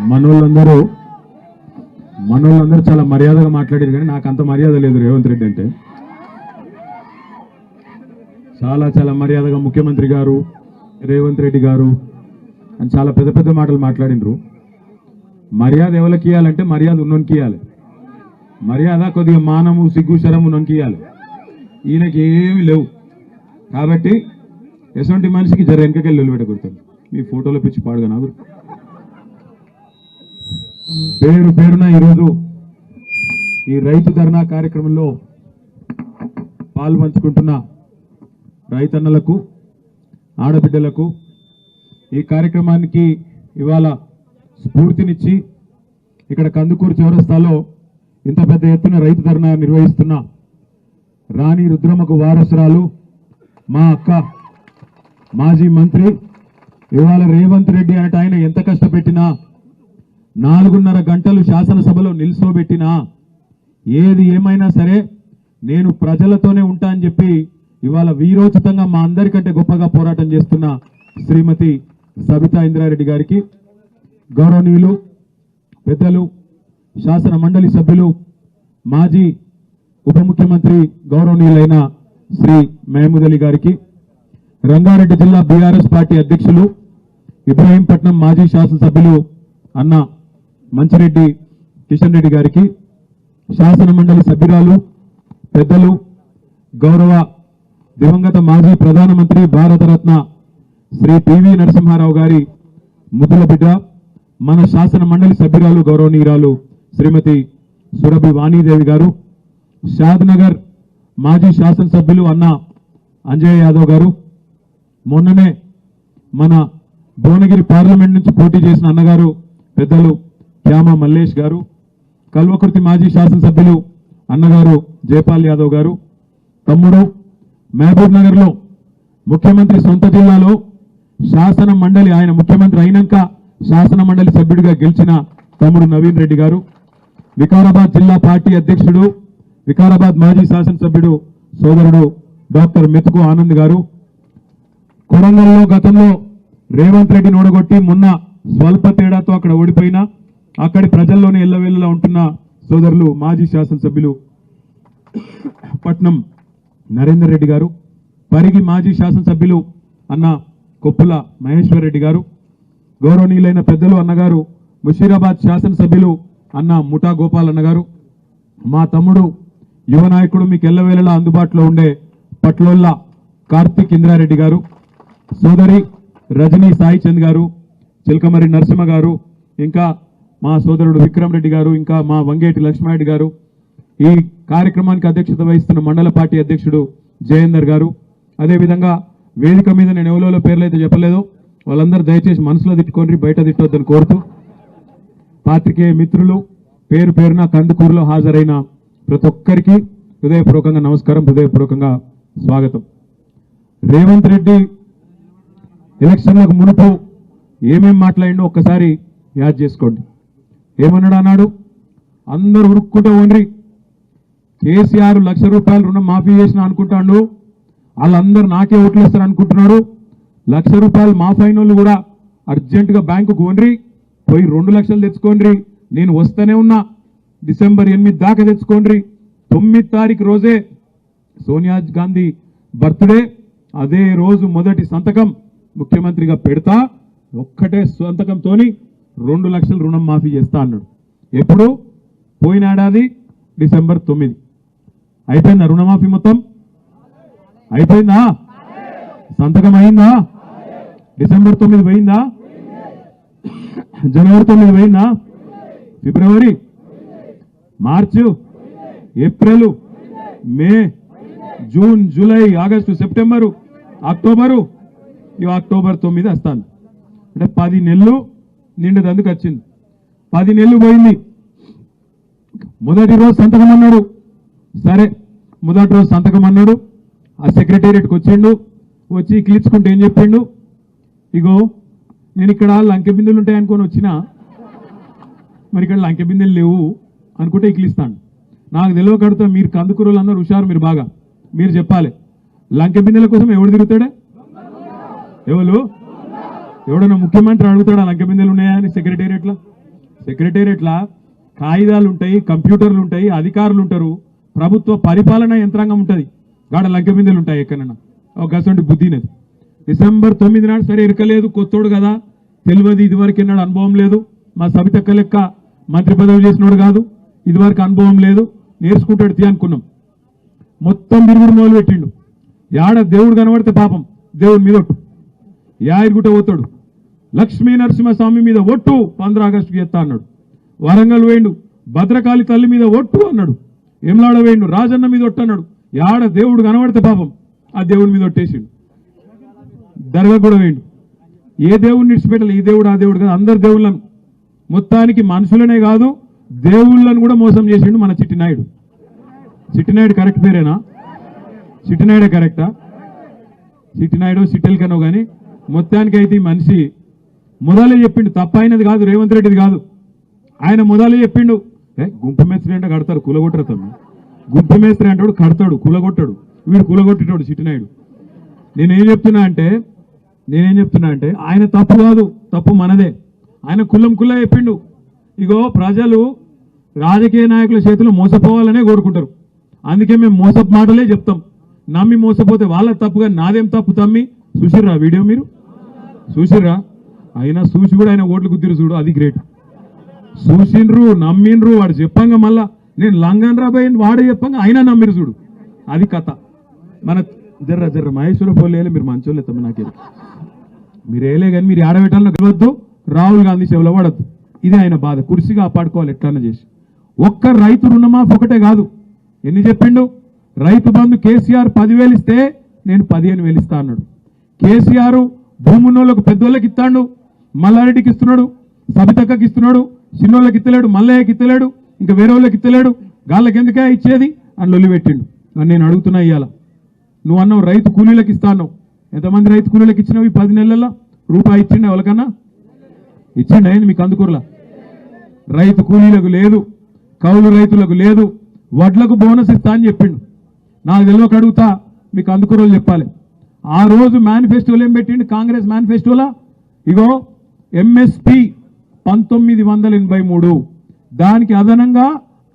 మనోళ్ళందరూ చాలా మర్యాదగా మాట్లాడారు, కానీ నాకు అంత మర్యాద లేదు. రేవంత్ రెడ్డి అంటే చాలా మర్యాదగా ముఖ్యమంత్రి గారు, రేవంత్ రెడ్డి గారు అని చాలా పెద్ద పెద్ద మాటలు మాట్లాడినరు. మర్యాద ఎవరికి ఇవ్వాలంటే మర్యాద ఉన్నోనికి ఇవ్వాలి. మర్యాద కొద్దిగా మానము సిగ్గు శరము ఉన్నోనికి ఇవ్వాలి. ఈయనకి ఏమీ లేవు. కాబట్టి ఎటువంటి మనిషికి జర వెనకకెళ్ళి నిలబెట్టకూడతాం. మీ ఫోటోలో పిచ్చి పాడుగా నాకు పేరున ఈరోజు ఈ రైతు ధర్నా కార్యక్రమంలో పాల్పంచుకుంటున్న రైతన్నలకు, ఆడబిడ్డలకు ఈ కార్యక్రమానికి ఇవాళ స్ఫూర్తినిచ్చి ఇక్కడ కందుకూరు చౌరస్తాలో ఇంత పెద్ద ఎత్తున రైతు ధర్నా నిర్వహిస్తున్న రాణి రుద్రమ్మకు వారసురాలు మా అక్క, మాజీ మంత్రి, ఇవాళ రేవంత్ రెడ్డి అంటే ఆయన ఎంత కష్టపెట్టినా 4.5 గంటలు శాసనసభలో నిల్చోబెట్టినా ఏది ఏమైనా సరే నేను ప్రజలతోనే ఉంటా అని చెప్పి ఇవాళ వీరోచితంగా మా అందరికంటే గొప్పగా పోరాటం చేస్తున్న శ్రీమతి సబితా ఇంద్రారెడ్డి గారికి, గౌరవనీయులు పెద్దలు శాసన మండలి సభ్యులు, మాజీ ఉప ముఖ్యమంత్రి గౌరవనీయులైన శ్రీ మహమూద్ అలీ గారికి, రంగారెడ్డి జిల్లా బీఆర్ఎస్ పార్టీ అధ్యక్షులు, ఇబ్రహీంపట్నం మాజీ శాసనసభ్యులు అన్న మంచిరెడ్డి కిషన్ రెడ్డి గారికి, శాసన మండలి సభ్యురాలు పెద్దలు గౌరవ దివంగత మాజీ ప్రధానమంత్రి భారతరత్న శ్రీ పివి నరసింహారావు గారి ముద్దుల బిడ్డ, మన శాసన మండలి సభ్యురాలు గౌరవనీయురాలు శ్రీమతి సురభి వాణీదేవి గారు, షాద్నగర్ మాజీ శాసనసభ్యులు అన్న అంజయ్ యాదవ్ గారు, మొన్ననే మన భువనగిరి పార్లమెంట్ నుంచి పోటీ చేసిన అన్నగారు పెద్దలు క్యామా మల్లేష్ గారు, కల్వకుర్తి మాజీ శాసనసభ్యులు అన్నగారు జయపాల్ యాదవ్ గారు, తమ్ముడు మహబూబ్ నగర్ లో ముఖ్యమంత్రి సొంత జిల్లాలో శాసన మండలి, ఆయన ముఖ్యమంత్రి అయినాక శాసన మండలి సభ్యుడిగా గెలిచిన తమ్ముడు నవీన్ రెడ్డి గారు, వికారాబాద్ జిల్లా పార్టీ అధ్యక్షుడు, వికారాబాద్ మాజీ శాసనసభ్యుడు సోదరుడు డాక్టర్ మెతుకు ఆనంద్ గారు, కొడంగల్లో గతంలో రేవంత్ రెడ్డిని ఓడగొట్టి మొన్న స్వల్ప తేడాతో అక్కడ ఓడిపోయినా అక్కడి ప్రజల్లోనే ఎల్లవేళలా ఉంటున్న సోదరులు మాజీ శాసనసభ్యులు పట్నం నరేందర్ రెడ్డి గారు, పరిగి మాజీ శాసనసభ్యులు అన్న కొప్పుల మహేశ్వర్ రెడ్డి గారు, గౌరవనీయులైన పెద్దలు అన్నగారు ముషీరాబాద్ శాసనసభ్యులు అన్న ముఠా గోపాల్ అన్నగారు, మా తమ్ముడు యువ నాయకుడు మీకు ఎల్లవేళలా అందుబాటులో ఉండే పట్లోళ్ళ కార్తిక్ ఇంద్రారెడ్డి గారు, సోదరి రజనీ సాయి చంద్ గారు, చిలకమరి నరసింహ గారు, ఇంకా మా సోదరుడు విక్రమ్ రెడ్డి గారు, ఇంకా మా వంగేటి లక్ష్మారెడ్డి గారు, ఈ కార్యక్రమానికి అధ్యక్షత వహిస్తున్న మండల పార్టీ అధ్యక్షుడు జయేందర్ గారు, అదేవిధంగా వేదిక మీద నేను ఎవరో పేర్లు అయితే చెప్పలేదు, వాళ్ళందరూ దయచేసి మనసులో తిట్టుకోండి, బయట తిట్టొద్దని కోరుతూ, పాత్రికేయ మిత్రులు, పేరు పేరున కందుకూరులో హాజరైన ప్రతి ఒక్కరికి హృదయపూర్వకంగా నమస్కారం, హృదయపూర్వకంగా స్వాగతం. రేవంత్ రెడ్డి ఎలక్షన్లకు మునుపు ఏమేం మాట్లాడిండో ఒక్కసారి యాద్ చేసుకోండి. ఏమన్నాడు? అందరూ ఉరుక్కుంటూ ఉండ్రి, కేసీఆర్ ₹1,00,000 రుణం మాఫీ చేసిన అనుకుంటాడు, వాళ్ళందరూ నాకే ఓట్లు ఇస్తారు అనుకుంటున్నాడు, ₹1,00,000 మాఫీ అయిన వాళ్ళు కూడా అర్జెంటుగా బ్యాంకుకు ఓన్రి, పోయి 2 లక్షలు తెచ్చుకోండి, నేను వస్తూనే ఉన్నా, డిసెంబర్ 8 దాకా తెచ్చుకోండి, 9 తారీఖు రోజే సోనియా గాంధీ బర్త్డే, అదే రోజు మొదటి సంతకం ముఖ్యమంత్రిగా పెడతా, ఒక్కటే సంతకంతో 2 లక్షలు రుణం మాఫీ చేస్తా అన్నాడు. ఎప్పుడు? పోయిన ఏడాది డిసెంబర్ 9. అయిపోయిందా రుణమాఫీ? మొత్తం అయిపోయిందా? సంతకం అయిందా? డిసెంబర్ 9 పోయిందా? జనవరి 9 పోయిందా? ఫిబ్రవరి, మార్చి, April, May, June, July, August, September, October, ఇవి అక్టోబర్ 9 వస్తాను. అంటే 10 నెలలు నిండుదందుకు వచ్చింది. 10 నెలలు పోయింది. మొదటి రోజు సంతకం అన్నాడు. సరే, మొదటి రోజు సంతకం అన్నాడు. ఆ సెక్రటేరియట్కి వచ్చిండు. వచ్చి క్లిచ్చుకుంటే ఏం చెప్పిండు? ఇగో నేను ఇక్కడ లంకె బిందెలు ఉంటాయి అనుకొని వచ్చినా, మరి ఇక్కడ లంకె బిందెలు లేవు అనుకుంటే ఇక్లిస్తాను. నాకు తెలియకడుతా, మీరు కందుకూరులు అందరూ హుషారు, మీరు బాగా మీరు చెప్పాలి. లంకె బిందెల కోసం ఎవడు తిరుగుతాడే? ఎవడన్నా ముఖ్యమంత్రి అడుగుతాడా లంకె బిందెలు ఉన్నాయా అని సెక్రటేరియట్లో? సెక్రటేరియట్లా కాగితాలు ఉంటాయి, కంప్యూటర్లు ఉంటాయి, అధికారులు ఉంటారు, ప్రభుత్వ పరిపాలన యంత్రాంగం ఉంటుంది, గాడ లంకె బిందెలు ఉంటాయి ఎక్కడన్నా. ఒక గసంటి బుద్ధినది. డిసెంబర్ 9 నాడు సరే ఇరకలేదు, కొత్తోడు కదా, తెలియదు, ఇదివరకు ఎన్నాడు అనుభవం లేదు, మా సబితక్క లెక్క మంత్రి పదవి చేసినోడు కాదు, ఇదివరకు అనుభవం లేదు, నేర్చుకుంటాడు తీ అనుకున్నాం. మొత్తం తిరుగుడు మొదలు పెట్టిండు. యాడ దేవుడు కనబడితే పాపం దేవుడి మీద ఒట్టు, యాయిరుగుట పోతాడు, లక్ష్మీ నరసింహస్వామి మీద ఒట్టు 15 ఆగస్టుకి చేస్తా అన్నాడు. వరంగల్ వేయండు, భద్రకాళి తల్లి మీద ఒట్టు అన్నాడు. ఎమ్లాడ వేయండు, రాజన్న మీద ఒట్టు అన్నాడు. యాడ దేవుడు కనబడితే పాపం ఆ దేవుడి మీద ఒట్టేసిండు. దర్గా కూడా వేయండు. ఏ దేవుడిని విడిచిపెట్టాలి, ఈ దేవుడు ఆ దేవుడు కాదు, అందరు దేవుళ్ళను, మొత్తానికి మనుషులనే కాదు దేవుళ్ళను కూడా మోసం చేసిండు మన చిట్టినాయుడు. చిట్టినాయుడు కరెక్ట్ పేరేనా? చిట్టినాయుడే కరెక్టా? చిట్టినాయుడు సిట్టెల్కనో కానీ మొత్తానికి అయితే ఈ మనిషి మొదలే చెప్పిండు, తప్ప అయినది కాదు, రేవంత్ రెడ్డిది కాదు. ఆయన మొదలే చెప్పిండు, గుంపు మేస్త్రి అంటే కడతారు, కూలగొట్టరు తమ్మి, గుంపు మేస్త్రి అంటాడు కడతాడు, కూలగొట్టాడు, వీడు కూలగొట్టేటాడు చిట్టినాయుడు. నేనేం చెప్తున్నా అంటే ఆయన తప్పు కాదు, తప్పు మనదే. ఆయన కుల్లం కుల్లా చెప్పిండు, ఇగో ప్రజలు రాజకీయ నాయకుల చేతిలో మోసపోవాలనే కోరుకుంటారు, అందుకే మేము మోసపు మాటలే చెప్తాం. నమ్మి మోసపోతే వాళ్ళ తప్పుగా నాదేం తప్పు తమ్మి. చూసిర్రా వీడియో, మీరు చూసిర్రా? అయినా చూసి కూడా ఆయన ఓట్లు గుద్దిరు చూడు, అది గ్రేట్. చూసిండ్రు, నమ్మిండ్రు, వాడు చెప్పంగా మళ్ళా నేను లంగన్ రాబోయే వాడే చెప్పంగా అయినా నమ్మిరు చూడు, అది కథ. మన జర్ర మహేశ్వర పోలేలే, మీరు మంచోళ్ళే తమ్మి, నాకే మీరు వేయలే కానీ మీరు ఆడబెట్టాలని గెలవద్దు, రాహుల్ గాంధీ చెవులో పడద్దు. ఇది ఆయన బాధ, కుర్చీగా కాపాడుకోవాలి ఎట్లన్నా చేసి. ఒక్క రైతు రుణమాఫీ ఒకటే కాదు, ఎన్ని చెప్పిండు? రైతు బంధు కేసీఆర్ 10,000 ఇస్తే నేను 15,000 ఇస్తా అన్నాడు. కేసీఆర్ భూమున్నోళ్ళకు పెద్దోళ్ళకి ఇస్తాడు, మల్లారెడ్డికి ఇస్తున్నాడు, సబితక్కకి ఇస్తున్నాడు, చిన్నోళ్ళకి ఇస్తలేడు, మల్లయ్యకి ఇస్తలేడు, ఇంకా వేరే వాళ్ళకి ఇస్తలేడు. గాళ్ళకి ఎందుకే ఇచ్చేది అని లొల్లి పెట్టిండు. నేను అడుగుతున్నా, ఇవాళ నువ్వు అన్నావు రైతు కూలీలకు ఇస్తా అన్నావు, ఎంతమంది రైతు కూలీలకు ఇచ్చినావు ఈ 10 నెలల్లో? రూపాయి ఇచ్చిండు ఎవరికన్నా? ఇచ్చిండు అయింది మీకు అందుకూరలా? రైతు కూలీలకు లేదు, కౌలు రైతులకు లేదు, వడ్లకు బోనస్ ఇస్తా అని చెప్పిండు. నాకు తెలియక అడుగుతా, మీకు అందుకూరలు చెప్పాలి. ఆ రోజు మేనిఫెస్టోలో ఏం పెట్టిండు కాంగ్రెస్ మేనిఫెస్టోలా? ఇగో ఎంఎస్పి 1983, దానికి అదనంగా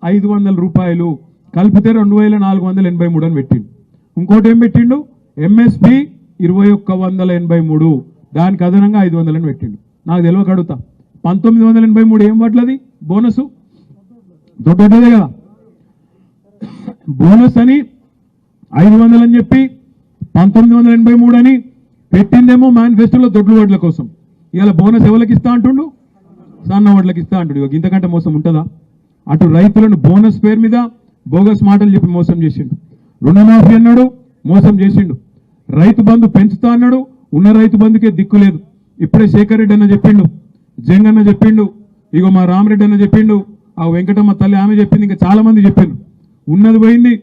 500 రూపాయలు కలిపితే 2483 అని పెట్టిండు. ఇంకోటి ఏం పెట్టిండు? ఎంఎస్పి 2183, దానికి అదనంగా 500 అని పెట్టిండు. నాకు తెలియక అడుగుతా, 1983 ఏం పట్లది బోనసు? దొడ్డదే కదా. బోనస్ అని 500 అని చెప్పి 1983 అని పెట్టిందేమో మేనిఫెస్టోలో దొడ్లు వడ్ల కోసం. ఇవాళ బోనస్ ఎవరికి ఇస్తా అంటుండు? సన్న వడ్లకి ఇస్తా అంటుడు. ఇంతకంటే మోసం ఉంటుందా? అటు రైతులను బోనస్ పేరు మీద బోగస్ మాటలు చెప్పి మోసం చేసిండు. రుణమాఫీ అన్నాడు, మోసం చేసిండు. రైతు బంధు పెంచుతా అన్నాడు, ఉన్న రైతు బంధుకే దిక్కు లేదు. ఇప్పుడే శేఖర్ రెడ్డి అన్న చెప్పిండు, జంగన్న చెప్పిండు, ఇగో మా రామరెడ్డి అన్న చెప్పిండు, ఆ వెంకటమ్మ తల్లి ఆమె చెప్పింది, ఇంకా చాలా మంది చెప్పిండు. ఉన్నది పోయింది,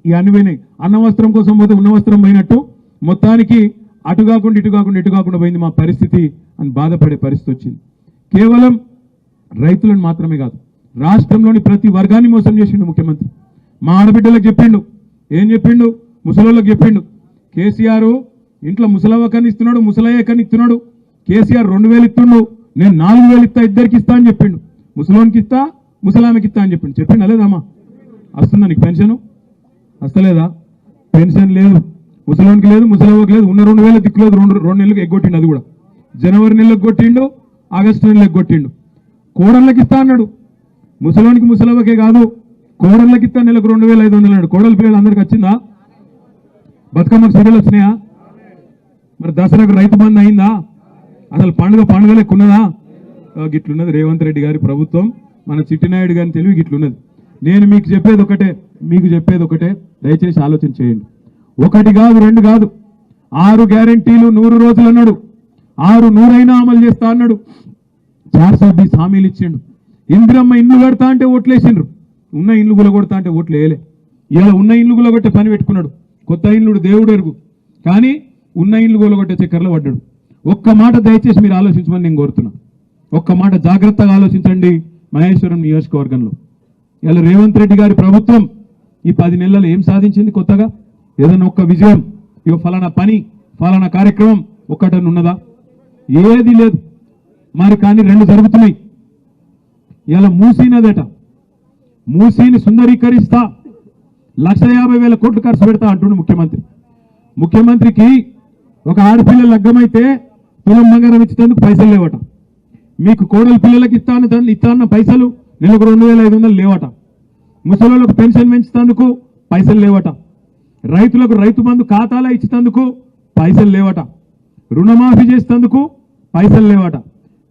ఈ అన్ని పోయినాయి. అన్న వస్త్రం కోసం పోతే ఉన్న వస్త్రం పోయినట్టు మొత్తానికి అటు కాకుండా ఇటు కాకుండా ఇటు కాకుండా పోయింది మా పరిస్థితి అని బాధపడే పరిస్థితి వచ్చింది. కేవలం రైతులను మాత్రమే కాదు, రాష్ట్రంలోని ప్రతి వర్గాన్ని మోసం చేసిండు ముఖ్యమంత్రి. మా ఆడబిడ్డలకు చెప్పిండు, ఏం చెప్పిండు? ముసలోళ్ళకి చెప్పిండు, కేసీఆర్ ఇంట్లో ముసలవ్వ కని ఇస్తున్నాడు, ముసలయ్య కని ఇస్తున్నాడు. కేసీఆర్ 2,000 ఇస్తుండు, నేను 4,000 ఇస్తా, ఇద్దరికి ఇస్తా అని చెప్పిండు. ముసలోనికి ఇస్తా, ముసలామెకి ఇస్తా అని చెప్పిండు. చెప్పిండా లేదమ్మా? వస్తుందా నీకు పెన్షన్? వస్తలేదా? పెన్షన్ లేదు, ముసలోనికి లేదు, ముసలవ్వకి లేదు, ఉన్న 2,000 దిక్కులేదు. 2 నెలలకు ఎగ్గొట్టిండు, అది కూడా జనవరి నెలకు కొట్టిండు, ఆగస్టు నెలకు కొట్టిండు. కోడళ్ళకి ఇస్తా అన్నాడు, ముసలోనికి ముసలవ్వకే కాదు కోడళ్ళకి ఇస్తా, నెలకు 2,500 అన్నాడు. కోడల పిల్లలు అందరికి వచ్చిందా? బతుకమ్మకు సీరియల్ వచ్చినాయా? మరి దసరాకు రైతు బంధు అయిందా? అసలు పండుగ లెక్కున్నదా? గిట్లున్నది రేవంత్ రెడ్డి గారి ప్రభుత్వం, మన చిట్టినాయుడు గారిని తెలివి గిట్లున్నది. నేను మీకు చెప్పేది ఒకటే, దయచేసి ఆలోచన చేయండి. 1 కాదు 2 కాదు, 6 గ్యారెంటీలు 100 రోజులు అన్నాడు, 100 అయినా అమలు చేస్తా అన్నాడు. 420 హామీలు ఇచ్చిండు. ఇందిరమ్మ ఇండ్లు కడతా అంటే ఓట్లేసిండ్రు, ఉన్న ఇండ్లు గులగొడతా అంటే ఓట్లు వేయలే. ఇలా ఉన్న ఇండ్లు గులగొట్టే పని పెట్టుకున్నాడు. కొత్త ఇండ్లు దేవుడు ఎరుగు, కానీ ఉన్న ఇండ్లు గులగొట్టే చక్కర్లో పడ్డాడు. ఒక్క మాట దయచేసి మీరు ఆలోచించమని నేను కోరుతున్నా. ఒక్క మాట జాగ్రత్తగా ఆలోచించండి. మహేశ్వరం నియోజకవర్గంలో ఇలా రేవంత్ రెడ్డి గారి ప్రభుత్వం ఈ 10 నెలల్లో ఏం సాధించింది? కొత్తగా ఏదైనా ఒక్క విజయం, ఇక ఫలానా పని, ఫలానా కార్యక్రమం ఒక్కటని ఉన్నదా? ఏది లేదు. మరి కానీ 2 జరుగుతున్నాయి. ఇలా మూసీనదట, మూసీని సుందరీకరిస్తా 1,50,000 కోట్లు ఖర్చు పెడతా అంటుండు ముఖ్యమంత్రి. ముఖ్యమంత్రికి ఒక ఆడపిల్ల లగ్గమైతే తులం బంగారం ఇచ్చేందుకు పైసలు లేవట, మీకు కోడలు పిల్లలకి ఇస్తాన్న పైసలు నెలకు 2,500 లేవట, ముసలోళ్ళకు పెన్షన్ పెంచుతందుకు పైసలు లేవట, రైతులకు రైతు బంధు ఖాతాలో ఇచ్చేందుకు పైసలు లేవట, రుణమాఫీ చేసేందుకు పైసలు లేవట,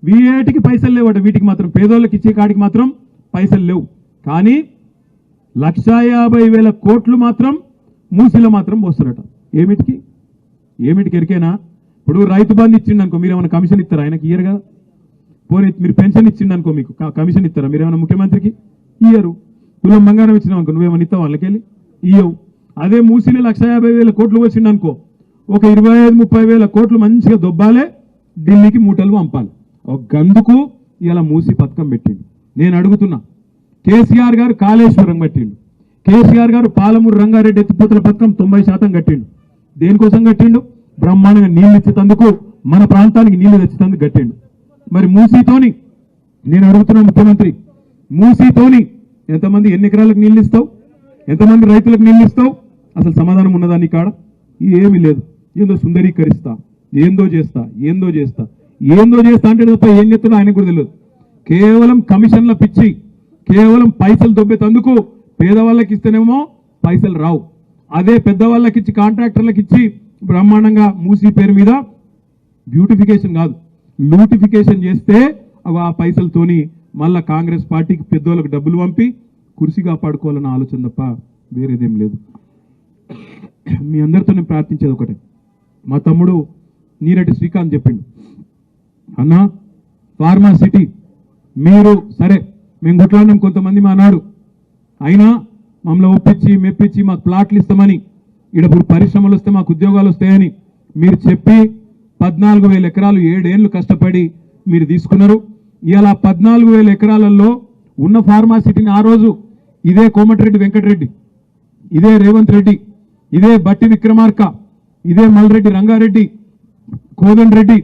వీటికి పైసలు లేవట. వీటికి మాత్రం పేదోళ్ళకి ఇచ్చే కాడికి మాత్రం పైసలు లేవు. కానీ 1,50,000 కోట్లు మాత్రం మూసిలో మాత్రం పోస్తారట. ఏమిటికి ఎరికేనా? ఇప్పుడు రైతు బంధు ఇచ్చిండు అనుకో, మీరు ఏమైనా కమిషన్ ఇస్తారా? ఆయనకి ఇయ్యరు కదా. పోనీ మీరు పెన్షన్ ఇచ్చిండు అనుకో, మీకు కమిషన్ ఇస్తారా? మీరు ఏమైనా ముఖ్యమంత్రికి ఇయ్యరు. తులం బంగారం ఇచ్చినావు అనుకో, నువ్వేమైనా ఇస్తావు వాళ్ళకెళ్ళి? ఇయ్యవు. అదే మూసిలో 1,50,000 కోట్లు వచ్చిండు అనుకో, ఒక 25-30 కోట్లు మంచిగా దొబ్బాలే, ఢిల్లీకి మూటలు పంపాలి. ఒక గందుకు ఇలా మూసి పథకం పెట్టిండు. నేను అడుగుతున్నా, కేసీఆర్ గారు కాళేశ్వరం కట్టిండు, కేసీఆర్ గారు పాలమూరు రంగారెడ్డి ఎత్తిపోతల పథకం 90% కట్టిండు. దేనికోసం కట్టిండు? బ్రహ్మాండంగా నీళ్లు ఇచ్చేందుకు, మన ప్రాంతానికి నీళ్లు తెచ్చేందుకు కట్టిండు. మరి మూసీతోని నేను అడుగుతున్నా ముఖ్యమంత్రి, మూసీతోని ఎంతమంది ఎన్ని ఎకరాలకు నీళ్ళు ఇస్తావు? ఎంతమంది రైతులకు నీళ్ళు ఇస్తావు? అసలు సమాధానం ఉన్నదా నీ కాడ? ఏమీ లేదు. ఏందో సుందరీకరిస్తా, ఏందో చేస్తా అంటే తప్ప ఏం చెప్తున్నా ఆయనకు కూడా తెలియదు. కేవలం కమిషన్ల పిచ్చి, కేవలం పైసలు దొబ్బేతందుకు. పేదవాళ్ళకి ఇస్తేనేమో పైసలు రావు, అదే పెద్దవాళ్ళకి ఇచ్చి కాంట్రాక్టర్లకు ఇచ్చి బ్రహ్మాండంగా మూసీ పేరు మీద బ్యూటిఫికేషన్ కాదు లూటిఫికేషన్ చేస్తే ఆ పైసలతోని మళ్ళా కాంగ్రెస్ పార్టీకి పెద్దోళ్ళకి డబ్బులు పంపి కుర్చీ కాపాడుకోవాలన్న ఆలోచన తప్ప వేరేదేం లేదు. మీ అందరితో నేను ప్రార్థించేది ఒకటే, మా తమ్ముడు నీరటి శ్రీకాంత్ చెప్పిండు, అన్న ఫార్మా సిటీ మీరు సరే మేము కొట్లాడినాం కొంతమంది మా నాడు, అయినా మమ్మల్ని ఒప్పించి మెప్పించి మాకు ప్లాట్లు ఇస్తామని, ఇక్కడ పరిశ్రమలు వస్తే మాకు ఉద్యోగాలు వస్తాయని మీరు చెప్పి 14,000 ఎకరాలు 7 ఏళ్ళు కష్టపడి మీరు తీసుకున్నారు. ఇలా 14,000 ఎకరాలలో ఉన్న ఫార్మా సిటీని ఆ రోజు ఇదే కోమటిరెడ్డి వెంకటరెడ్డి, ఇదే రేవంత్ రెడ్డి, ఇదే బట్టి విక్రమార్క, ఇదే మల్రెడ్డి రంగారెడ్డి, కోదండ రెడ్డి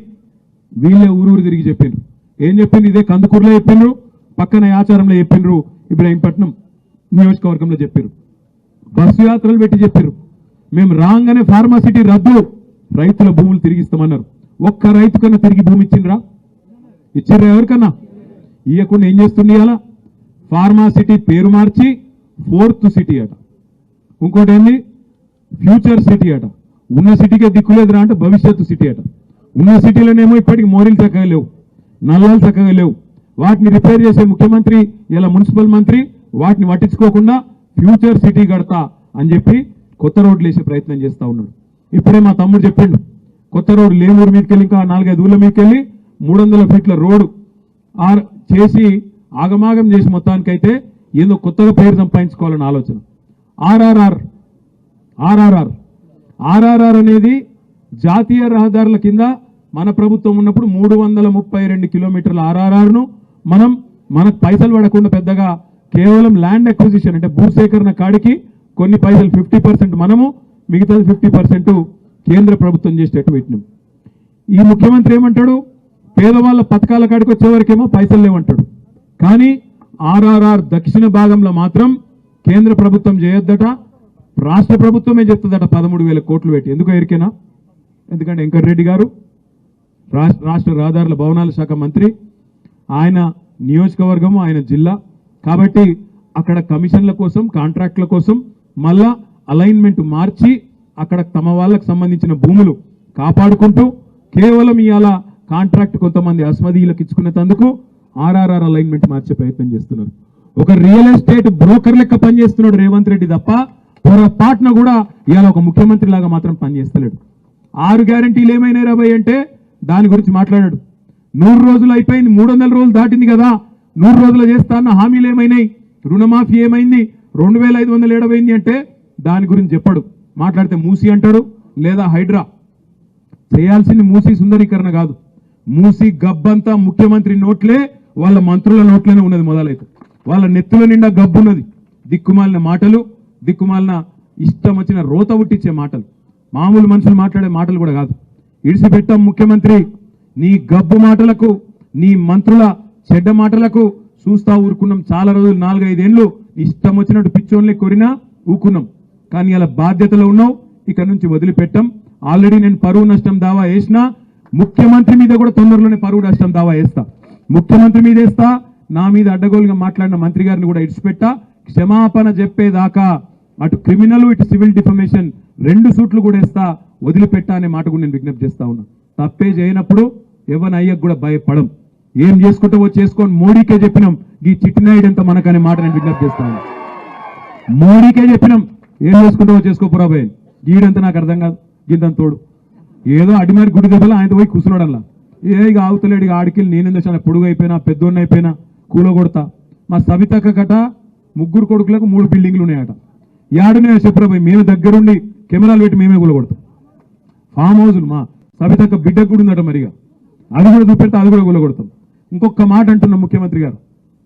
వీళ్ళే ఊరూరు తిరిగి చెప్పిండ్రు. ఏం చెప్పిండ్రు? ఇదే కందుకూరులో చెప్పిండ్రు, పక్కన ఆచారంలో చెప్పిండ్రు, ఇబ్రాహీంపట్నం నియోజకవర్గంలో చెప్పారు, బస్సు యాత్రలు పెట్టి చెప్పారు. మేము రాగానే ఫార్మా సిటీ రద్దు, రైతుల భూములు తిరిగిస్తామన్నారు. ఒక్క రైతు కన్నా తిరిగి భూమి ఇచ్చిండ్రా? ఇచ్చిండ్రా? ఎవరికన్నా ఇవ్వకుండా ఏం చేస్తుంది? అలా ఫార్మా సిటీ పేరు మార్చి 4th సిటీ అట, ఇంకోటి ఏంది ఫ్యూచర్ సిటీ అట. ఉన్న సిటీకే దిక్కులేదురా అంటే భవిష్యత్తు సిటీ అట. ఉన్న సిటీలోనేమో ఇప్పటికి మోరీలు చక్కగా లేవు, నల్లాలు చక్కగా లేవు. వాటిని రిపేర్ చేసే ముఖ్యమంత్రి, ఇలా మున్సిపల్ మంత్రి వాటిని పట్టించుకోకుండా ఫ్యూచర్ సిటీ కడతా అని చెప్పి కొత్త రోడ్లు వేసే ప్రయత్నం చేస్తూ ఉన్నాడు. ఇప్పుడే మా తమ్ముడు చెప్పిండు, కొత్త రోడ్డు లేమూరు మీదకెళ్ళి ఇంకా 4-5 ఊళ్ళ మీదకెళ్ళి 300 ఫీట్ల రోడ్డు చేసి ఆగమాగం చేసి మొత్తానికైతే ఏదో కొత్తగా పేరు సంపాదించుకోవాలని ఆలోచన. ఆర్ఆర్ఆర్ అనేది జాతీయ రహదారుల కింద మన ప్రభుత్వం ఉన్నప్పుడు 332 కిలోమీటర్ల ఆర్ఆర్ఆర్ను మనకు పైసలు పడకుండా పెద్దగా కేవలం ల్యాండ్ అక్విజిషన్ అంటే భూసేకరణ కాడికి కొన్ని పైసలు 50% మనము, మిగతాది 50% కేంద్ర ప్రభుత్వం చేసేటట్టు పెట్టినాం. ఈ ముఖ్యమంత్రి ఏమంటాడు? పేదవాళ్ళ పథకాల కాడికి వచ్చేవరకేమో పైసలు లేవంటాడు. కానీ ఆర్ఆర్ఆర్ దక్షిణ భాగంలో మాత్రం కేంద్ర ప్రభుత్వం చేయొద్దట, రాష్ట్ర ప్రభుత్వమే చెప్తుందట 13,000 కోట్లు పెట్టి. ఎందుకో ఎరికేనా? ఎందుకంటే వెంకటరెడ్డి గారు రాష్ట్ర రహదారుల భవనాల శాఖ మంత్రి, ఆయన నియోజకవర్గము, ఆయన జిల్లా కాబట్టి అక్కడ కమిషన్ల కోసం కాంట్రాక్ట్ల కోసం మళ్ళా అలైన్మెంట్ మార్చి అక్కడ తమ వాళ్ళకు సంబంధించిన భూములు కాపాడుకుంటూ కేవలం ఇవాళ కాంట్రాక్ట్ కొంతమంది అస్మదీయులకు ఇచ్చుకునేందుకు ఆర్ఆర్ఆర్ అలైన్మెంట్ మార్చే ప్రయత్నం చేస్తున్నారు. ఒక రియల్ ఎస్టేట్ బ్రోకర్ లెక్క పనిచేస్తున్నాడు రేవంత్ రెడ్డి తప్ప పొరపాటున కూడా ఇవాళ ఒక ముఖ్యమంత్రి లాగా మాత్రం పనిచేస్తలేడు. 6 గ్యారంటీలు ఏమైనా రాబోయే అంటే దాని గురించి మాట్లాడాడు. 100 రోజులు అయిపోయింది, 300 రోజులు దాటింది కదా, 100 రోజులు చేస్తా అన్న హామీలు ఏమైనాయి, రుణమాఫీ ఏమైంది, 2,500 ఏడవైంది అంటే దాని గురించి చెప్పడు. మాట్లాడితే మూసి అంటాడు లేదా హైడ్రా. చేయాల్సింది మూసి సుందరీకరణ కాదు, మూసి గబ్బంతా ముఖ్యమంత్రి నోట్లే, వాళ్ళ మంత్రుల నోట్లోనే ఉన్నది. మొదలైతే వాళ్ళ నెత్తుల నిండా గబ్బు ఉన్నది. దిక్కుమాలిన మాటలు, దిక్కుమాలిన ఇష్టం వచ్చిన రోత ఉట్టించే మాటలు, మామూలు మనుషులు మాట్లాడే మాటలు కూడా కాదు. ఇడిసిపెట్టాం ముఖ్యమంత్రి, నీ గబ్బు మాటలకు, నీ మంత్రుల చెడ్డ మాటలకు చూస్తా ఊరుకున్నాం. చాలా రోజులు 4-5 ఏళ్ళు ఇష్టం వచ్చినట్టు పిచ్చోన్లే కొరినా ఊకున్నాం. కానీ ఇలా బాధ్యతలో ఉన్నావు, ఇక్కడ నుంచి వదిలిపెట్టాం. ఆల్రెడీ నేను పరువు నష్టం దావా వేసినా, ముఖ్యమంత్రి మీద కూడా తొందరలోనే పరువు నష్టం దావా వేస్తా. ముఖ్యమంత్రి మీద వేస్తా, నా మీద అడ్డగోలుగా మాట్లాడిన మంత్రి గారిని కూడా ఇడిచిపెట్టా. క్షమాపణ చెప్పేదాకా అటు క్రిమినల్ ఇటు సివిల్ డిఫమేషన్ 2 సూట్లు కూడా వేస్తా, వదిలిపెట్టా అనే మాట కూడా నేను విజ్ఞప్తి చేస్తా ఉన్నా. తప్పే చేయనప్పుడు ఎవరిని అయ్యకు కూడా భయపడం. ఏం చేసుకుంటావో చేసుకొని మోడీకే చెప్పినాం ఈ చిట్టినాయుడు ఎంత మనకనే మాట నేను విజ్ఞప్తి చేస్తా ఉన్నా. మోడీకే చెప్పినాం ఏం చేసుకుంటావో చేసుకోపురా భయ, గీడంతా నాకు అర్థం కాదు. గింత తోడు ఏదో అడిమారి గుడి దెబ్బలు ఆయన పోయి కూర్చున్నాడల్లా. ఇక ఆవుతలేడు, ఇక ఆడికెళ్ళి నేనేందో చాలా పొడుగు అయిపోయినా పెద్దోన్న అయిపోయినా కూల కొడతా. మా సవితక్క కట 3 కొడుకులకు 3 బిల్డింగ్లు ఉన్నాయట. ఏడున్నాయో చెప్పురా భయ్, మేము దగ్గరుండి కెమెరాలు పెట్టి మేమే కూల కొడతాం. ఫామ్ హౌజులు మా సవితక్క బిడ్డకు కూడా ఉందట, మరిగా అది కూడా చూపెడితే అది కూడా కూల కొడతాం. ఇంకొక మాట అంటున్నాం, ముఖ్యమంత్రి గారు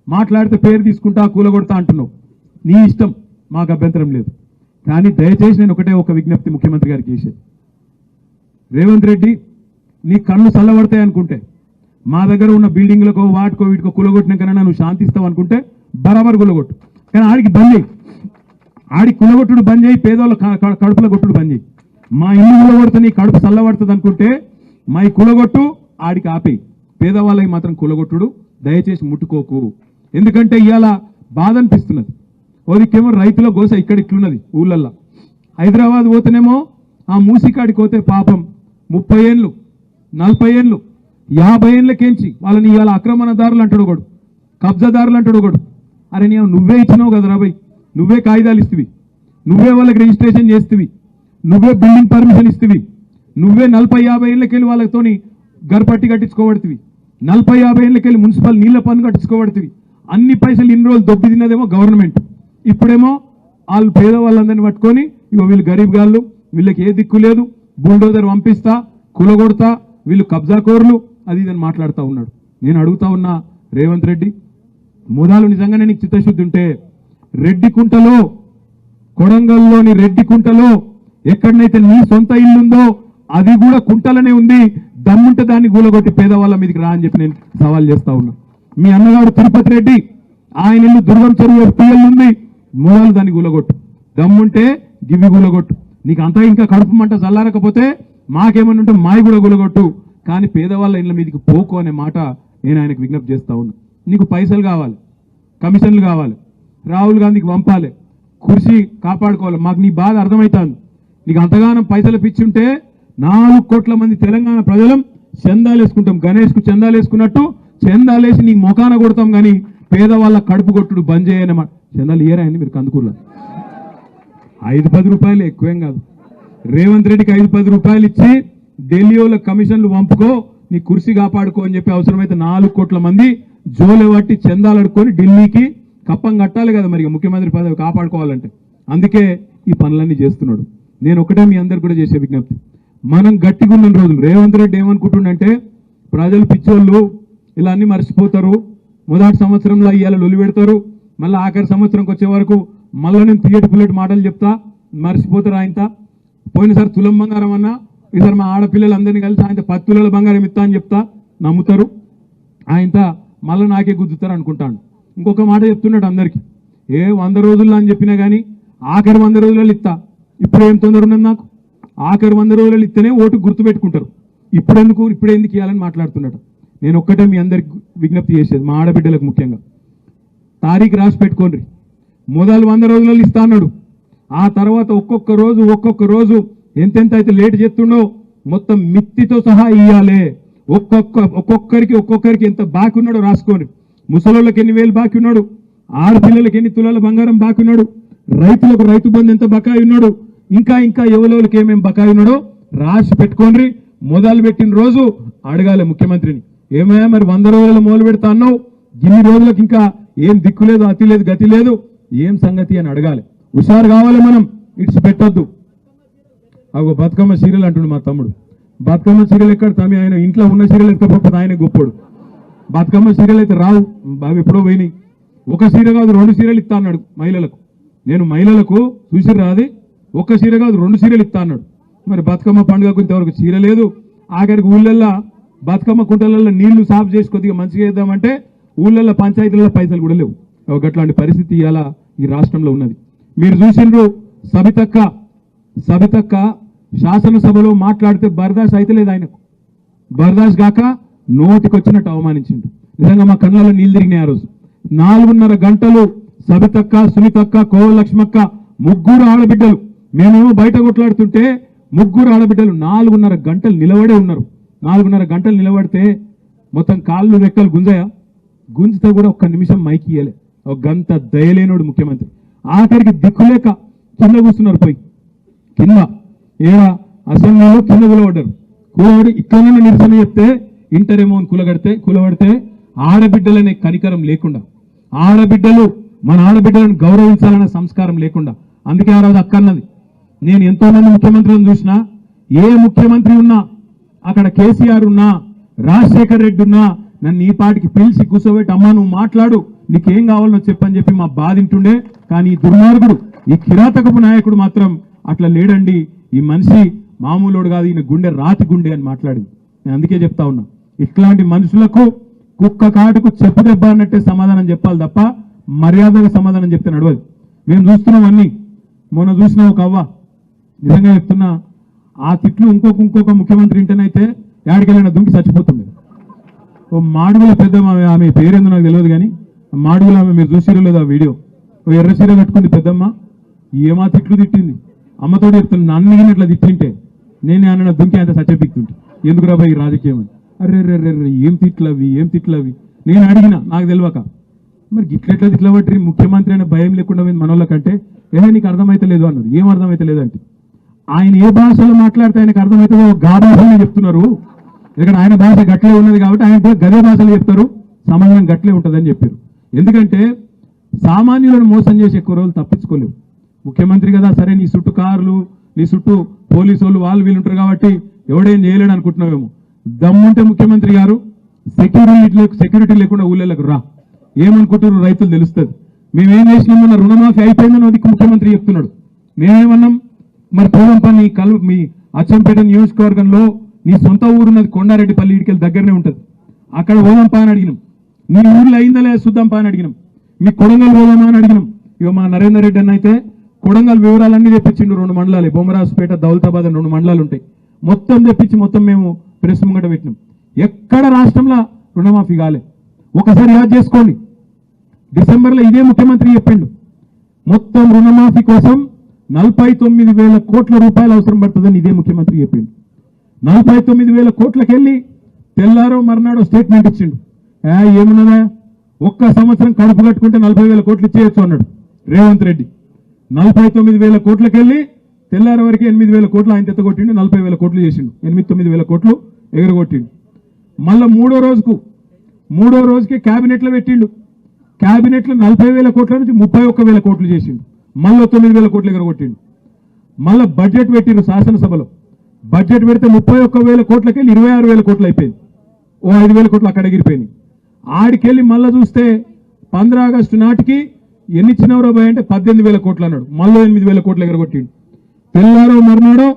మాట్లాడితే పేరు తీసుకుంటా కూల కొడతా అంటున్నావు, నీ ఇష్టం, మాకు అభ్యంతరం లేదు. కానీ దయచేసి నేను ఒక విజ్ఞప్తి ముఖ్యమంత్రి గారికి చేసేది, రేవంత్ రెడ్డి నీ కళ్ళు చల్లబడతాయి అనుకుంటే, మా దగ్గర ఉన్న బిల్డింగ్లకో వాటికో వీటికో కులగొట్టినాకన్నా నువ్వు శాంతిస్తావు అనుకుంటే బరాబర్ కులగొట్టు. కానీ ఆడికి బంద్ చేయి, ఆడి కులగొట్టుడు బంద్ చేయి, పేదోళ్ళ కడుపుల కొట్టుడు బంద్ చేయి. మా ఇల్లు కులగొడితే నీ కడుపు చల్లబడుతుంది అనుకుంటే మా ఈ కులగొట్టు, ఆడికి ఆపేయి. పేదవాళ్ళకి మాత్రం కులగొట్టుడు దయచేసి ముట్టుకోకు. ఎందుకంటే ఇవాళ బాధ అనిపిస్తున్నది. ఓదికేమో రైతుల గోస ఇక్కడ ఇట్లున్నది ఊళ్ళల్లో. హైదరాబాద్ పోతేనేమో ఆ మూసికాడికి పోతే పాపం 30 ఏళ్ళు 40 ఏళ్ళు 50 ఏళ్ళకేంచి వాళ్ళని ఇవాళ ఆక్రమణదారులు అంటాడు ఒకడు, కబ్జాదారులు అంటాడు ఒకడు. అరే నువ్వే ఇచ్చినావు కదా రాబోయ్, నువ్వే కాగితాలు ఇస్తువి, నువ్వే వాళ్ళకి రిజిస్ట్రేషన్ చేస్తువి, నువ్వే బిల్డింగ్ పర్మిషన్ ఇస్తువి, నువ్వే 40-50 ఏళ్ళకెళ్ళి వాళ్ళతోని గర్పట్టి కట్టించుకోబడుతుంది, 40-50 ఏళ్ళకెళ్ళి మున్సిపల్ నీళ్ల పన్ను కట్టించుకోబడుతుంది. అన్ని పైసలు ఇన్ని రోజులు దొబ్బి తిన్నదేమో గవర్నమెంట్. ఇప్పుడేమో వాళ్ళు పేదవాళ్ళందరినీ పట్టుకొని ఇగో వీళ్ళు గరీబ్ గాళ్ళు, వీళ్ళకి ఏ దిక్కు లేదు, బుల్డోజర్ పంపిస్తా, కులగొడతా, వీళ్ళు కబ్జాకోర్లు, అది ఇదని మాట్లాడుతూ ఉన్నాడు. నేను అడుగుతా ఉన్నా రేవంత్ రెడ్డి, మూదాలు నిజంగానే నీకు చిత్తశుద్ధి ఉంటే రెడ్డికుంటలో, కొడంగల్లోని రెడ్డికుంటలో ఎక్కడనైతే నీ సొంత ఇల్లుందో అది కూడా కుంటలనే ఉంది, దమ్ముంటే దాన్ని కూలగొట్టి పేదవాళ్ళ మీదకి రా అని చెప్పి నేను సవాల్ చేస్తా ఉన్నా. మీ అన్నగారు తిరుపతి రెడ్డి, ఆయన ఇల్లు దుర్గం చెరువు పిఎల్ ఉంది, మూలాలు దాన్ని కూలగొట్టు, దమ్ముంటే గివి కూలగొట్టు. నీకు అంతా ఇంకా కడుపు మంట చల్లారకపోతే మాకేమన్నా ఉంటే మాయి కూడా కూలగొట్టు, కానీ పేదవాళ్ళ ఇళ్ళ మీదకి పోకు అనే మాట నేను ఆయనకు విజ్ఞప్తి చేస్తా ఉన్నా. నీకు పైసలు కావాలి, కమిషన్లు కావాలి, రాహుల్ గాంధీకి పంపాలి, కుర్చీ కాపాడుకోవాలి, మాకు నీ బాధ అర్థమవుతుంది. నీకు అంతగానం పైసలు పిచ్చి ఉంటే 4 కోట్ల మంది తెలంగాణ ప్రజలం చందాలు వేసుకుంటాం, గణేష్కు చందాలు వేసుకున్నట్టు చందాలు వేసి నీ మొఖాన కొడతాం. కానీ పేదవాళ్ళ కడుపు కొట్టుడు బంద్ చేయనమాట. చందాలు ఇయ్యరాయండి మీరు కందుకూరులో, 5-10 రూపాయలు ఎక్కువేం కాదు. రేవంత్ రెడ్డికి 5-10 రూపాయలు ఇచ్చి ఢిల్లీ వాళ్ళ కమిషన్లు పంపుకో, నీ కుర్చీ కాపాడుకో అని చెప్పి అవసరమైతే 4 కోట్ల మంది జోలే పట్టి చందాలు అడుక్కొని ఢిల్లీకి కప్పం కట్టాలి కదా మరి ముఖ్యమంత్రి పదవి కాపాడుకోవాలంటే. అందుకే ఈ పనులన్నీ చేస్తున్నాడు. నేను ఒకటే మీ అందరు కూడా చేసే విజ్ఞప్తి, మనం గట్టిగా ఉన్న రోజులు రేవంత్ రెడ్డి ఏమనుకుంటుండంటే ప్రజలు పిచ్చోళ్ళు ఇలా అన్ని మర్చిపోతారు, మొదటి సంవత్సరంలో ఇవాళ లొలి పెడతారు, మళ్ళీ ఆఖరి సంవత్సరంకి వచ్చే వరకు మళ్ళీ నేను పుల్లటి మాటలు చెప్తా, మర్చిపోతారు. ఆయనత పోయినసారి తులం బంగారం అన్నా, ఈసారి మా ఆడపిల్లలందరినీ కలిసి ఆయన 10 తులాల బంగారం ఇస్తా అని చెప్తా, నమ్ముతారు. ఆయనత మళ్ళీ నాకే గుద్దుతారు అనుకుంటాను. ఇంకొక మాట చెప్తున్నాడు అందరికీ, 100 రోజుల్లో అని చెప్పినా కానీ ఆఖరి 100 రోజులలో ఇస్తా. ఇప్పుడు ఏం తొందర ఉన్నది నాకు, ఆఖరి 100 రోజులలో ఇస్తేనే ఓటు గుర్తుపెట్టుకుంటారు, ఇప్పుడెందుకు ఇవ్వాలని మాట్లాడుతున్నాడు. నేను ఒక్కటే మీ అందరికి విజ్ఞప్తి చేసేది, మా ఆడబిడ్డలకు ముఖ్యంగా తారీఖు రాసి పెట్టుకోండి. మొదలు 100 రోజులలో ఇస్తా అన్నాడు, ఆ తర్వాత ఒక్కొక్క రోజు ఎంతెంత అయితే లేట్ చేస్తుండో మొత్తం మిత్తితో సహా ఇయ్యాలి. ఒక్కొక్కరికి ఎంత బాకీ ఉన్నాడో రాసుకోండి. ముసలోళ్ళకి ఎన్ని వేలు బాకీ ఉన్నాడు, ఆడపిల్లలకి ఎన్ని తులాల బంగారం బాకీ ఉన్నాడు, రైతులకు రైతు బంధు ఎంత బకాయి ఉన్నాడు, ఇంకా ఎవరికి ఏమేమి బకాయి ఉన్నాడో రాసి పెట్టుకోండి. మొదలు పెట్టిన రోజు అడగాలి ముఖ్యమంత్రిని, ఏమయ్యా మరి 100 రోజులు మొదలు పెడతా అన్నావు, ఇన్ని రోజులకు ఇంకా ఏం దిక్కు లేదు, అతి లేదు, గతి లేదు, ఏం సంగతి అని అడగాలి. హుషారు కావాలి, మనం ఇట్స్ పెట్టొద్దు. అగో బతుకమ్మ సీరియల్ అంటుండు మా తమ్ముడు. బతుకమ్మ సీరియల్ ఎక్కడ తమ్మి, ఆయన ఇంట్లో ఉన్న సీరియల్ ఎక్కకపోతే ఆయన గొప్పడు. బతుకమ్మ సీరియల్ అయితే రావు, బాగా ఎప్పుడో పోయినాయి. ఒక సీర కాదు 2 సీరియల్ ఇస్తా అన్నాడు మహిళలకు. నేను మహిళలకు చూసి రాది, ఒక్క సీర కాదు 2 సీరియల్ ఇస్తా అన్నాడు. మరి బతుకమ్మ పండుగకు ఇంతవరకు చీర లేదు. ఆఖరికి ఊళ్ళల్లో బతుకమ్మ కుంటలలో నీళ్లు సాఫ్ చేసి కొద్దిగా మంచిగా వేద్దామంటే ఊళ్ళల్లో పంచాయతీలలో పైసలు కూడా లేవు. అట్లాంటి పరిస్థితి ఇలా ఈ రాష్ట్రంలో ఉన్నది. మీరు చూసిండ్రు సబితక్క శాసనసభలో మాట్లాడితే బర్దాష్ అయితే లేదు ఆయనకు. బర్దాష్ గాక నోటికొచ్చినట్టు అవమానించిండు. నిజంగా మా కళ్ళలో నీళ్ళు తిరిగినాయి ఆ రోజు. 4.5 గంటలు సబితక్క, సునీతక్క, కోవలక్ష్మక్క ముగ్గురు ఆడబిడ్డలు, మేమేమో బయట కొట్లాడుతుంటే ముగ్గురు ఆడబిడ్డలు 4.5 గంటలు నిలబడే ఉన్నారు. 4.5 గంటలు నిలబడితే మొత్తం కాళ్ళు రెక్కలు గుంజితే కూడా ఒక్క నిమిషం మైకి ఇయ్యలే. ఒక గంట దయలేనోడు ముఖ్యమంత్రి. ఆఖరికి దిక్కులేక కింద కూర్చున్నారు. పోయి కింద అసెంబ్లీలో కింద కూలబడి ఇట్లనే నిరసన చెప్తే ఇంటరేమో అని కూలబడితే ఆడబిడ్డలనే కనికరం లేకుండా, మన ఆడబిడ్డలను గౌరవించాలనే సంస్కారం లేకుండా, అందుకే ఆ రోజు అక్కన్నది, నేను ఎంతో మంది ముఖ్యమంత్రులను చూసినా, ఏ ముఖ్యమంత్రి ఉన్నా అక్కడ కేసీఆర్ ఉన్నా, రాజశేఖర్ రెడ్డి ఉన్నా నన్ను ఈ పాటికి పిలిచి కూర్చోబెట్టి అమ్మా నువ్వు మాట్లాడు, నీకేం కావాలో చెప్పని చెప్పి మా బాధింటుండే. కానీ ఈ దుర్మార్గుడు, ఈ కిరాతకపు నాయకుడు మాత్రం అట్లా లేడండి. ఈ మనిషి మామూలుడు కాదు, ఈయన గుండె రాతి గుండె అని మాట్లాడింది. నేను అందుకే చెప్తా ఉన్నా, ఇట్లాంటి మనుషులకు కుక్క కాటుకు చెప్పు దెబ్బ అన్నట్టే సమాధానం చెప్పాలి తప్ప మర్యాదగా సమాధానం చెప్తే నడవదు. మేము చూస్తున్నాం అన్ని. మొన్న చూసినా ఒక అవ్వ, నిజంగా చెప్తున్నా, ఆ తిట్లు ఇంకొక ముఖ్యమంత్రి ఇంటనైతే యాడికెళ్ళినా దుంకి చచ్చిపోతుంది. ఓ మాడుగుల పెద్ద ఆమె పేరేందో నాకు తెలియదు, కానీ మాడుగుల ఆమె మీరు చూసిరో లేదు ఆ వీడియో, ఓ ఎర్ర చీర కట్టుకుంది పెద్దమ్మ, ఏమా తిట్లు తిట్టింది. అమ్మతో చెప్తుంది, నన్ను ఇట్లా తిట్టింటే నేను అన్న దుంకి అంత సచ్చపిక్తుంటే ఎందుకు రాబాయి రాజకీయం అని. అర్రెర్రెర్రె ఏం తిట్లవి నేను అడిగినా నాకు తెలియక, మరి గిట్లెట్లా తిట్ల పట్టి ముఖ్యమంత్రి అనే భయం లేకుండా మనోళ్ళకంటే నీకు అర్థమైతే లేదు అన్నారు. ఏం అర్థమైతే లేదంటే ఆయన ఏ భాషలో మాట్లాడితే ఆయనకు అర్థమవుతుందో గా భాషలో చెప్తున్నారు. ఇక్కడ ఆయన భాష గట్లే ఉన్నది కాబట్టి ఆయన గదే భాషలో చెప్తారు, సమాధానం గట్లే ఉంటుందని చెప్పారు. ఎందుకంటే సామాన్యులను మోసం చేసి ఎక్కువ రోజులు తప్పించుకోలేవు. ముఖ్యమంత్రి కదా, సరే నీ చుట్టూ కార్లు, నీ చుట్టూ పోలీసు వాళ్ళు వీళ్ళు ఉంటారు కాబట్టి ఎవడేం చేయలేడు అనుకుంటున్నావేమో. దమ్ముంటే ముఖ్యమంత్రి గారు సెక్యూరిటీ లేకుండా ఊళ్ళకు రా, ఏమనుకుంటున్నారు రైతులు తెలుస్తుంది. మేమేం చేసినామన్న రుణమాఫీ అయిపోయిందని అది ముఖ్యమంత్రి చెప్తున్నాడు. మేమేమన్నాం, మరి పూలంపల్లి మీ అచ్చంపేట నియోజకవర్గంలో నీ సొంత ఊరున్నది కొండారెడ్డిపల్లి, ఇడికెళ్ళి దగ్గరనే ఉంటుంది. అక్కడ ఓదంపా అని అడిగినాం. నీ ఊర్లో అయిందా లేదా చూద్దాంపా అని అడిగినాం. మీ కొడంగల్ ఓదమా అని అడిగినాం. ఇక మా నరేందర్ రెడ్డి అన్న అయితే కొడంగల్ వివరాలన్నీ తెప్పించిండు. 2 మండలాలు, బొమ్మరాజుపేట, దౌలతాబాద్ అని 2 మండలాలు ఉంటాయి. మొత్తం తెప్పించి మొత్తం మేము ప్రెస్ ముంగట పెట్టినాం. ఎక్కడ రాష్ట్రంలో రుణమాఫీ కాలే. ఒకసారి యాద్ చేసుకోండి, డిసెంబర్లో ఇదే ముఖ్యమంత్రి చెప్పిండు, మొత్తం రుణమాఫీ కోసం 49,000 కోట్ల రూపాయలు అవసరం పడుతుందని ఇదే ముఖ్యమంత్రి చెప్పిండు. 49,000 కోట్లకి వెళ్ళి తెల్లారో మర్నాడో స్టేట్మెంట్ ఇచ్చిండు. ఏమున్నదా, ఒక్క సంవత్సరం కడుపు కట్టుకుంటే 40,000 కోట్లు ఇచ్చేయచ్చు అన్నాడు రేవంత్ రెడ్డి. 49,000 కోట్లకి వెళ్ళి తెల్లారి వరకు 8,000 కోట్లు ఆయన తెత్తగొట్టిండు. 40,000 కోట్లు చేసిండు, 8-9,000 కోట్లు ఎగరగొట్టిండు. మళ్ళీ మూడో రోజుకి క్యాబినెట్లో పెట్టిండు. క్యాబినెట్లో 40,000 కోట్ల నుంచి 31,000 కోట్లు చేసిండు. మళ్ళీ 9,000 కోట్లు ఎగరగొట్టిండు. మళ్ళీ బడ్జెట్ పెట్టిండు శాసనసభలో. బడ్జెట్ పెడితే 31,000 కోట్లకి వెళ్ళి 26,000 కోట్లు అయిపోయింది. ఓ 5,000 కోట్లు అక్కడ ఎగిరిపోయినాయి. ఆడికెళ్ళి మళ్ళీ చూస్తే 15 ఆగస్టు నాటికి ఎన్ని ఇచ్చినవరో భయ అంటే 18,000 కోట్లు అన్నాడు. మళ్ళీ 8,000 కోట్లు ఎగరగొట్టిండు. తెల్లారో మర్నాడో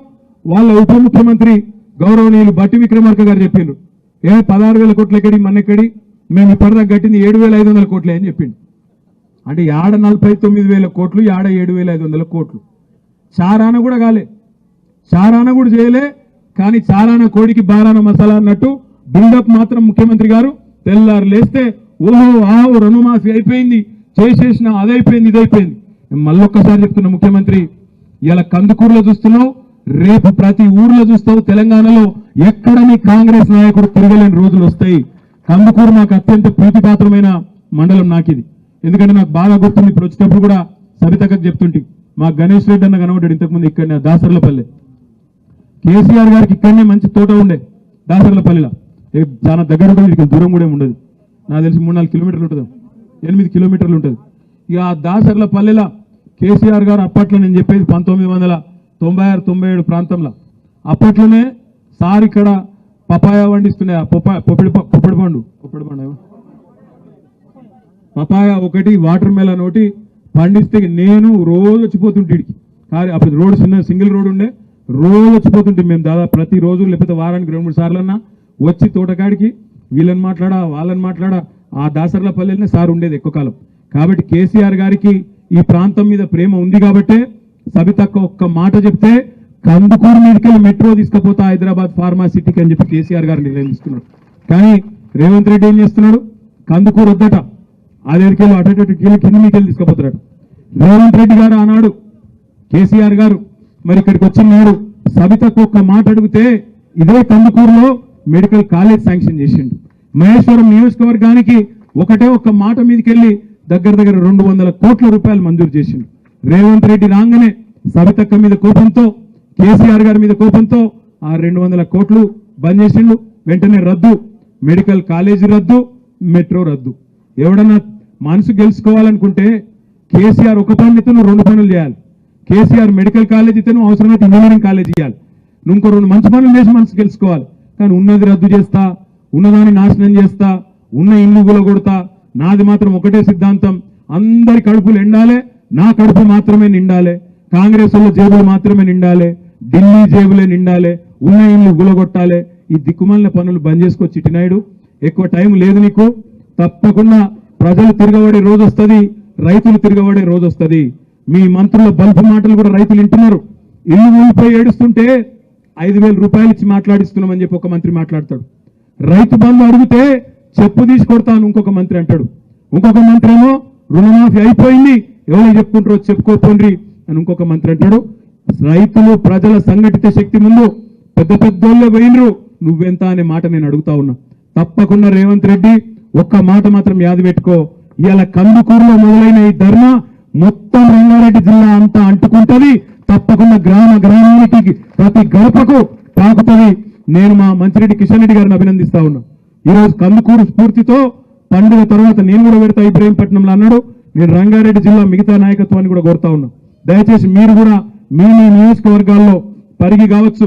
వాళ్ళ ఉప ముఖ్యమంత్రి గౌరవనీయులు బట్టి విక్రమార్క గారు చెప్పిండ్రు, 16,000 కోట్లు ఎక్కడి మన్నెక్కడి, మేము ఇప్పటిదాకా కట్టింది 7,500 కోట్లే అని చెప్పిండు. అంటే యాడ 49,000 కోట్లు, యాడ 7,500 కోట్లు. చారాన కూడా కాలే, చారాన కూడా చేయలే. కానీ చారాన కోడికి బారాన మసాలా అన్నట్టు బిల్డప్ మాత్రం ముఖ్యమంత్రి గారు తెల్లారు లేస్తే ఓహో రుణమాఫీ అయిపోయింది, చేసేసిన అదైపోయింది ఇదైపోయింది. మళ్ళొక్కసారి చెప్తున్నా, ముఖ్యమంత్రి ఇలా కందుకూరులో చూస్తున్నావు, రేపు ప్రతి ఊర్లో చూస్తావు. తెలంగాణలో ఎక్కడ నీ కాంగ్రెస్ నాయకుడు తిరగలేని రోజులు వస్తాయి. కందుకూరు నాకు అత్యంత ప్రీతిపాత్రమైన మండలం నాకిది. ఎందుకంటే నాకు బాగా గుర్తుంది, ఇప్పుడు వచ్చేటప్పుడు కూడా సబితకు చెప్తుంటే మా గణేష్ రెడ్డి అన్న కనబడ్డాడు ఇంతకుముందు ఇక్కడ దాసర్లపల్లి. కేసీఆర్ గారికి ఇక్కడనే మంచి తోట ఉండే దాసర్లపల్లిలో, చాలా దగ్గర ఉంటుంది, ఇక్కడ దూరం కూడా ఉండదు. నాకు తెలిసి 3-4 కిలోమీటర్లు ఉంటుంది, 8 కిలోమీటర్లు ఉంటుంది. ఇక ఆ దాసర్లపల్లిలో కేసీఆర్ గారు అప్పట్లో, నేను చెప్పేది 1996-97 ప్రాంతంలో, అప్పట్లోనే సార్ ఇక్కడ పపాయ వండిస్తున్నాయి. పొప్పడి పండు పపాయ ఒకటి, వాటర్ మెలన్ ఒకటి పండిస్తే నేను రోజు వచ్చిపోతుంటే కానీ అప్పుడు రోడ్డు సింగిల్ రోడ్ ఉండే, రోజు వచ్చిపోతుంటే మేము దాదాపు ప్రతిరోజు లేకపోతే వారానికి 2-3 సార్లన్నా వచ్చి తోటకాడికి వీళ్ళని మాట్లాడా వాళ్ళని మాట్లాడా ఆ దాసర్లపల్లెనే సార్ ఉండేది ఎక్కువ కాలం. కాబట్టి కేసీఆర్ గారికి ఈ ప్రాంతం మీద ప్రేమ ఉంది కాబట్టే సబితక్క ఒక్క మాట చెప్తే కందుకూరు మీదకెళ్ళి మెట్రో తీసుకుపోతా హైదరాబాద్ ఫార్మా సిటీకి అని చెప్పి కేసీఆర్ గారు నిర్ణయం తీసుకున్నాడు. కానీ రేవంత్ రెడ్డి ఏం చేస్తున్నాడు? కందుకూరు వద్దట, అదేరికెళ్ళి అటు కింద మీకెళ్ళి తీసుకుపోతాడట. రేవంత్ రెడ్డి గారు ఆనాడు కేసీఆర్ గారు మరి ఇక్కడికి వచ్చినాడు, సబితకు ఒక్క మాట అడిగితే ఇదే కందుకూరులో మెడికల్ కాలేజ్ శాంక్షన్ చేసిండు. మహేశ్వరం నియోజకవర్గానికి ఒకటే ఒక్క మాట మీదకెళ్ళి దగ్గర 200 కోట్ల రూపాయలు మంజూరు చేసిండు. రేవంత్ రెడ్డి రాగానే సబితక్క మీద కోపంతో, కేసీఆర్ గారి మీద కోపంతో ఆ 200 కోట్లు బంద్ చేసిండు. వెంటనే రద్దు, మెడికల్ కాలేజీ రద్దు, మెట్రో రద్దు. ఎవడన్నా మనసు గెలుచుకోవాలనుకుంటే కేసీఆర్ ఒక పనితో 2 పనులు చేయాలి. కేసీఆర్ మెడికల్ కాలేజీతో అవసరమైతే ఇంజనీరింగ్ కాలేజీ చేయాలి. నువ్వు ఇంకో 2 మంచి పనులు చేసి మనసు గెలుచుకోవాలి. కానీ ఉన్నది రద్దు చేస్తా, ఉన్నదాన్ని నాశనం చేస్తా, ఉన్న ఇల్లు గులగొడతా, నాది మాత్రం ఒకటే సిద్ధాంతం, అందరి కడుపులు ఎండాలే, నా కడుపు మాత్రమే నిండాలే, కాంగ్రెస్ వాళ్ళ జేబులు మాత్రమే నిండాలే, ఢిల్లీ జేబులే నిండాలే, ఉన్న ఇల్లు గులగొట్టాలే. ఈ దిక్కుమాలిన పనులు బంద్ చేసుకో చిట్టినాయుడు. ఎక్కువ టైం లేదు నీకు. తప్పకుండా ప్రజలు తిరగబడే రోజు వస్తుంది, రైతులు తిరగబడే రోజు వస్తుంది. మీ మంత్రుల బల్బు మాటలు కూడా రైతులు వింటున్నారు. ఇల్లు ఊలిపోయి ఏడుస్తుంటే 5,000 రూపాయలు ఇచ్చి మాట్లాడిస్తున్నామని చెప్పి ఒక మంత్రి మాట్లాడతాడు. రైతు బంధు అడిగితే చెప్పు తీసి కొడతాను ఇంకొక మంత్రి అంటాడు. ఇంకొక మంత్రి ఏమో రుణమాఫీ అయిపోయింది, ఎవరు చెప్పుకుంటారో చెప్పుకోపోండి అని ఇంకొక మంత్రి అంటాడు. రైతులు ప్రజల సంఘటిత శక్తి ముందు పెద్ద పెద్దోళ్ళే పోయినరు, నువ్వెంత అనే మాట నేను అడుగుతా ఉన్నా. తప్పకుండా రేవంత్ రెడ్డి ఒక్క మాట మాత్రం యాది పెట్టుకో, ఇవాళ కందుకూరులో మొదలైన ఈ ధర్నా మొత్తం రంగారెడ్డి జిల్లా అంతా అంటుకుంటది. తప్పకుండా గ్రామానికి ప్రతి గడపకు తాకుతుంది. నేను మా మంచిరెడ్డి కిషన్ రెడ్డి గారిని అభినందిస్తా ఉన్నా. ఈరోజు కందుకూరు స్ఫూర్తితో పండుగ తర్వాత నేను కూడా పెడతా ఇబ్రహీంపట్నంలో అన్నాడు. నేను రంగారెడ్డి జిల్లా మిగతా నాయకత్వాన్ని కూడా కోరుతా ఉన్నా. దయచేసి మీరు కూడా మీ నియోజకవర్గాల్లో పరిగి కావచ్చు,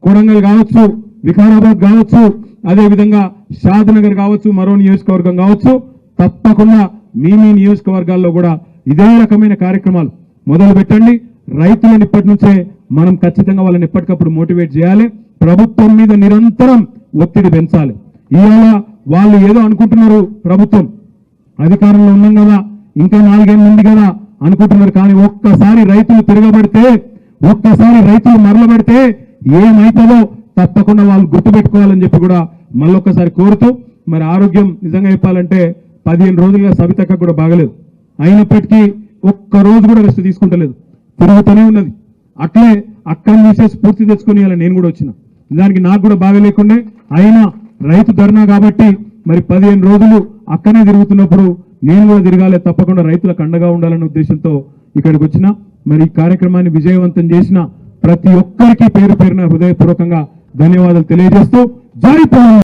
కొడంగల్ కావచ్చు, వికారాబాద్ కావచ్చు, అదేవిధంగా షాద్నగర్ కావచ్చు, మరో నియోజకవర్గం కావచ్చు, తప్పకుండా మీ నియోజకవర్గాల్లో కూడా ఇదే రకమైన కార్యక్రమాలు మొదలు పెట్టండి. రైతులను ఇప్పటి నుంచే మనం ఖచ్చితంగా వాళ్ళని ఎప్పటికప్పుడు మోటివేట్ చేయాలి. ప్రభుత్వం మీద నిరంతరం ఒత్తిడి పెంచాలి. ఇవాళ వాళ్ళు ఏదో అనుకుంటున్నారు, ప్రభుత్వం అధికారంలో ఉన్నాం కదా, ఇంకా 4 ఏళ్ళు ఉంది కదా అనుకుంటున్నారు. కానీ ఒక్కసారి రైతులు తిరగబడితే, ఒక్కసారి రైతులు మరలబడితే ఏమైతుందో తప్పకుండా వాళ్ళు గుర్తుపెట్టుకోవాలని చెప్పి కూడా మళ్ళొక్కసారి కోరుతూ, మరి ఆరోగ్యం నిజంగా చెప్పాలంటే 15 రోజులుగా సబితక్క కూడా బాగలేదు. అయినప్పటికీ ఒక్క రోజు కూడా రెస్ట్ తీసుకుంటలేదు, తిరుగుతూనే ఉన్నది. అట్లే అక్కడి నుంచే స్ఫూర్తి తెచ్చుకొని ఇలా నేను కూడా వచ్చిన. దానికి నాకు కూడా బాగా లేకుండే, అయినా రైతు ధర్నా కాబట్టి మరి 15 రోజులు అక్కనే తిరుగుతున్నప్పుడు నేను కూడా తిరగాలి, తప్పకుండా రైతులకు అండగా ఉండాలనే ఉద్దేశంతో ఇక్కడికి వచ్చిన. మరి ఈ కార్యక్రమాన్ని విజయవంతం చేసిన ప్రతి ఒక్కరికి పేరు పేరున హృదయపూర్వకంగా ధన్యవాదాలు తెలియజేస్తూ జై తెలంగాణ.